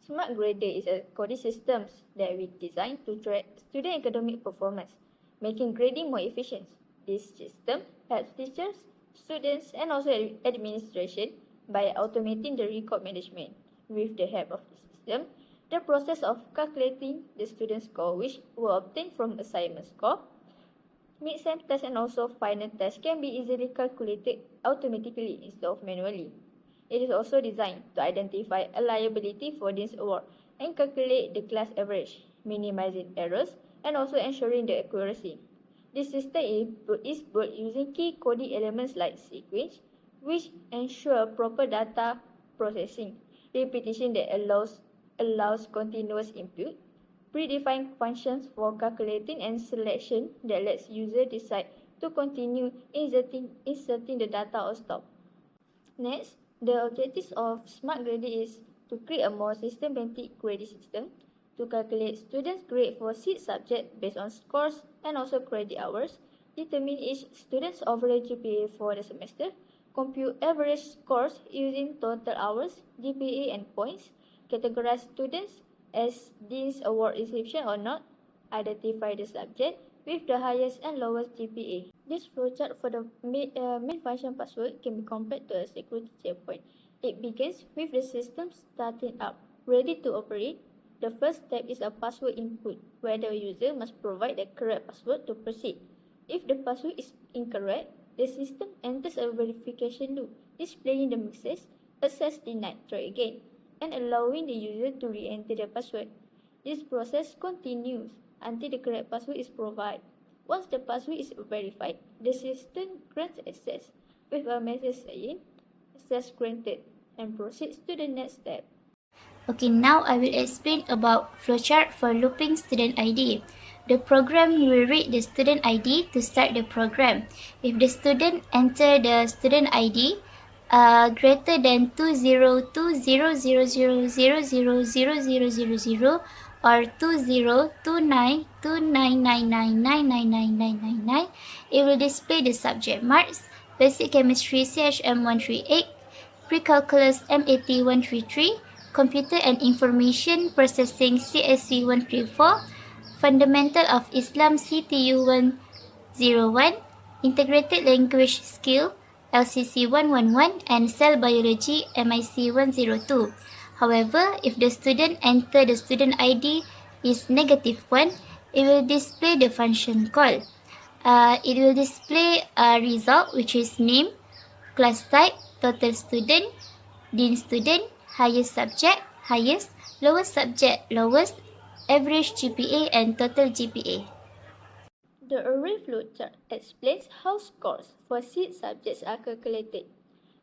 Smart Grader is a coding system that we designed to track student academic performance, making grading more efficient. This system helps teachers, students, and also administration by automating the record management. With the help of the system, the process of calculating the student score, which were obtained from assignment score, mid-sem test, and also final test, can be easily calculated automatically instead of manually. It is also designed to identify a liability for this award and calculate the class average, minimizing errors and also ensuring the accuracy. This system is built using key coding elements like sequence, which ensure proper data processing, repetition that allows continuous input, predefined functions for calculating, and selection that lets user decide to continue inserting the data or stop. Next, the objectives of Smart Grading is to create a more systematic grading system, to calculate students' grade for each subject based on scores and also credit hours, determine each student's overall GPA for the semester, compute average scores using total hours, GPA, and points, categorize students as Dean's Award recipient or not, identify the subject with the highest and lowest GPA. This flowchart for the main function password can be compared to a security checkpoint. It begins with the system starting up, ready to operate. The first step is a password input, where the user must provide the correct password to proceed. If the password is incorrect, the system enters a verification loop, displaying the message "access denied, try again," and allowing the user to re-enter the password. This process continues until the correct password is provided. Once the password is verified, the system grants access with a message saying "access granted" and proceeds to the next step. Okay, now I will explain about flowchart for looping student ID. The program will read the student ID to start the program. If the student enter the student ID greater than 2020000000000 or 202929999999, it will display the subject marks: Basic Chemistry CHM138, Pre-Calculus MAT133, Computer and Information Processing CSC134, Fundamental of Islam CTU101, Integrated Language Skill LCC111, and Cell Biology MIC102. However, if the student enter the student ID is -1, it will display the function call. It will display a result, which is name, class type, total student, dean student, highest subject, highest, lowest subject, lowest, average GPA, and total GPA. The array flowchart explains how scores for each subjects are calculated.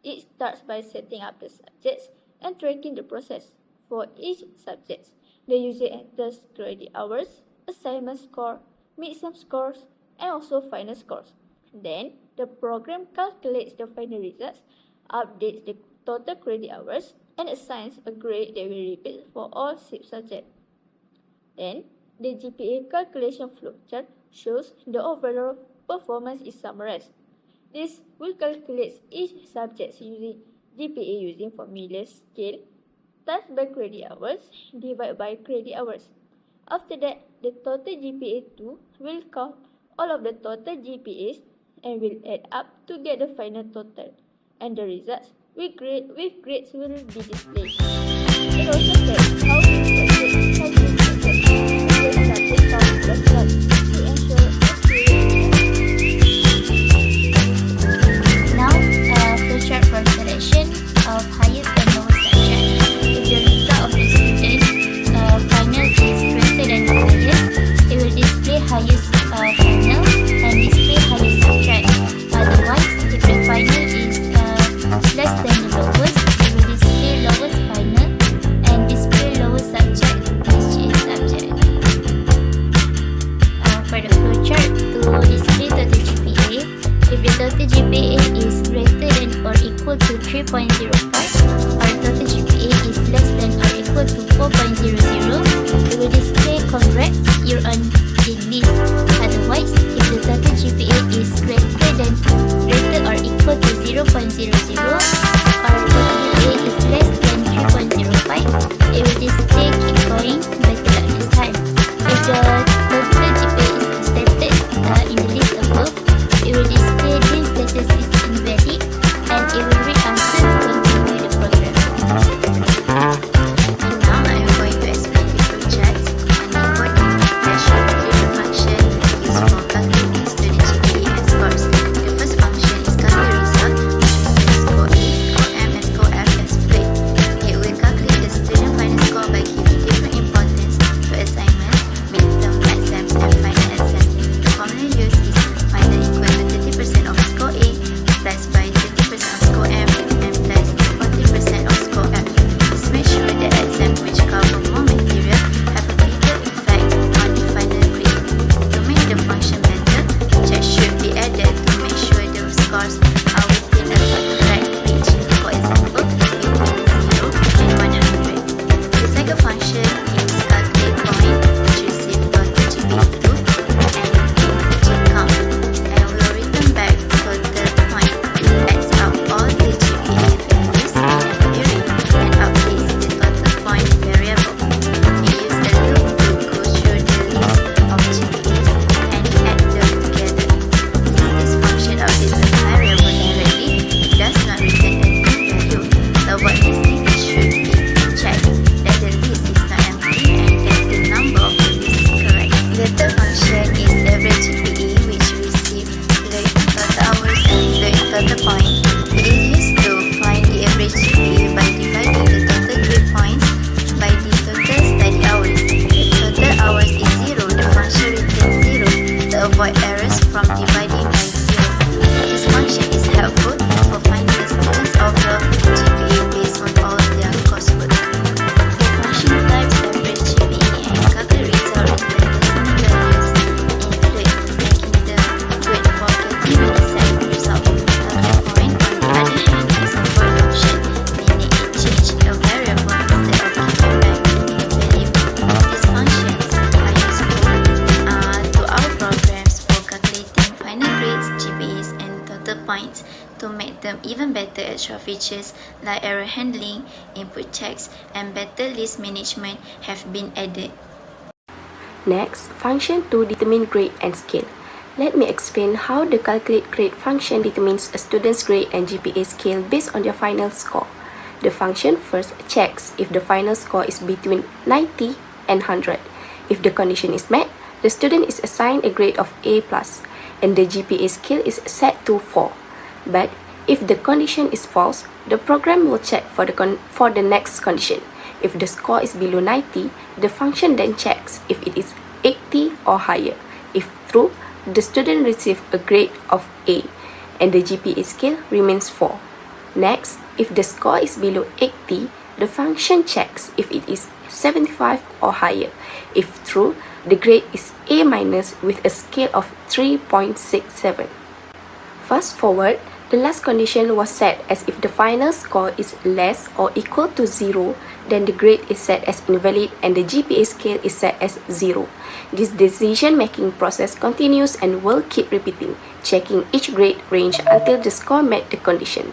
It starts by setting up the subjects and tracking the process. For each subject, the user enters credit hours, assignment score, mid-sem scores, and also final scores. Then, the program calculates the final results, updates the total credit hours, and assigns a grade that will repeat for all 6 subjects. Then, the GPA calculation flowchart shows the overall performance is summarized. This will calculate each subject using GPA using formula scale, times by credit hours, divided by credit hours. After that, the total GPA 2 will count all of the total GPAs and will add up to get the final total. And the results with grades will be displayed. It also says how to calculate subject count plus plus to ensure accuracy. Now, flowchart for selection of highest and lowest subject. If the result of the student final is greater than the highest, it will display highest final and display highest subject. Otherwise, if the final is less than the lowest, it will display lowest final and display lowest subject, which is subject. For the flowchart to display total GPA, if the total GPA is greater than or equal to 3.05 or total GPA is less than or equal to 4.00, it will display congrats, you're on the list. Otherwise, if the total GPA is greater or equal to 0.00 or total GPA is less than 3.05, it will display avoid errors from dividing by zero. This function is helpful for finding the student's overall GPA based on all their coursework. For function types, average GPA and calculate result return the same values in fluid, making the grade for calculating the same result. Calculate point, on the other hand, is a void function, meaning it changes a variable instead of giving back a value. These functions are useful to our programs for calculating final grades, GPAs, and total points. To make them even better, extra features like error handling, input checks, and better list management have been added. Next, function to determine grade and scale. Let me explain how the calculate grade function determines a student's grade and GPA scale based on their final score. The function first checks if the final score is between 90 and 100. If the condition is met, the student is assigned a grade of A+, and the GPA scale is set to 4. But if the condition is false, the program will check for the next condition. If the score is below 90, the function then checks if it is 80 or higher. If true, the student receives a grade of A, and the GPA scale remains 4. Next, if the score is below 80, the function checks if it is 75 or higher. If true, the grade is A- with a scale of 3.67. Fast forward, the last condition was set as if the final score is less or equal to 0, then the grade is set as invalid and the GPA scale is set as 0. This decision-making process continues and will keep repeating, checking each grade range until the score met the condition.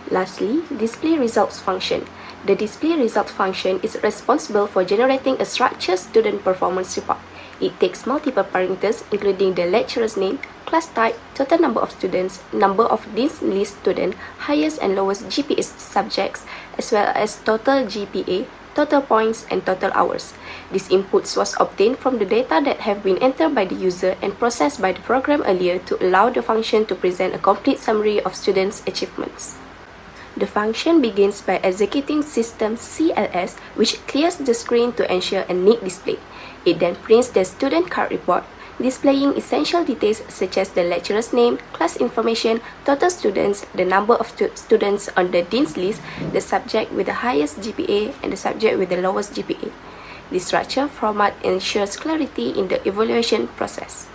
Lastly, display results function. The display results function is responsible for generating a structured student performance report. It takes multiple parameters including the lecturer's name, class type, total number of students, number of dean's list students, highest and lowest GPA subjects, as well as total GPA, total points, and total hours. These inputs was obtained from the data that have been entered by the user and processed by the program earlier to allow the function to present a complete summary of students' achievements. The function begins by executing system CLS, which clears the screen to ensure a neat display. It then prints the student card report, displaying essential details such as the lecturer's name, class information, total students, the number of students on the dean's list, the subject with the highest GPA, and the subject with the lowest GPA. This structure format ensures clarity in the evaluation process.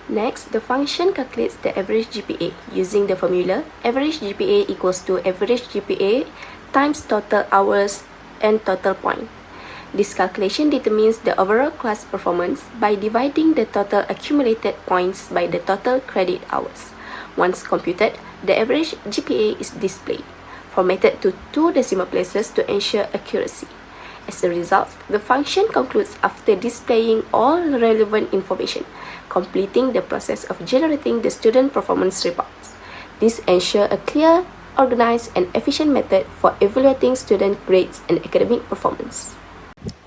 Next, the function calculates the average GPA using the formula average GPA equals to average GPA times total hours and total point. This calculation determines the overall class performance by dividing the total accumulated points by the total credit hours. Once computed, the average GPA is displayed, formatted to 2 decimal places to ensure accuracy. As a result, the function concludes after displaying all relevant information, completing the process of generating the student performance reports. This ensures a clear, organized, and efficient method for evaluating student grades and academic performance.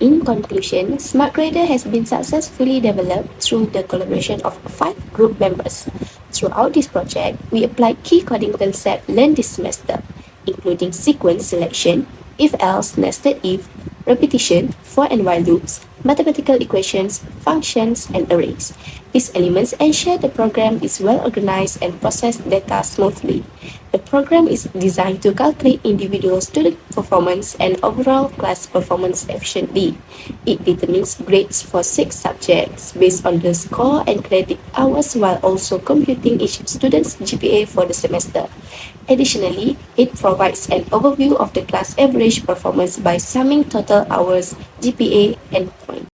In conclusion, Smart Grader has been successfully developed through the collaboration of 5 group members. Throughout this project, we applied key coding concepts learned this semester, including sequence selection, if-else, nested if, repetition, for and while loops, mathematical equations, functions, and arrays. These elements ensure the program is well organized and process data smoothly. The program is designed to calculate individual student performance and overall class performance efficiently. It determines grades for 6 subjects based on the score and credit hours while also computing each student's GPA for the semester. Additionally, it provides an overview of the class average performance by summing total hours, GPA, and points.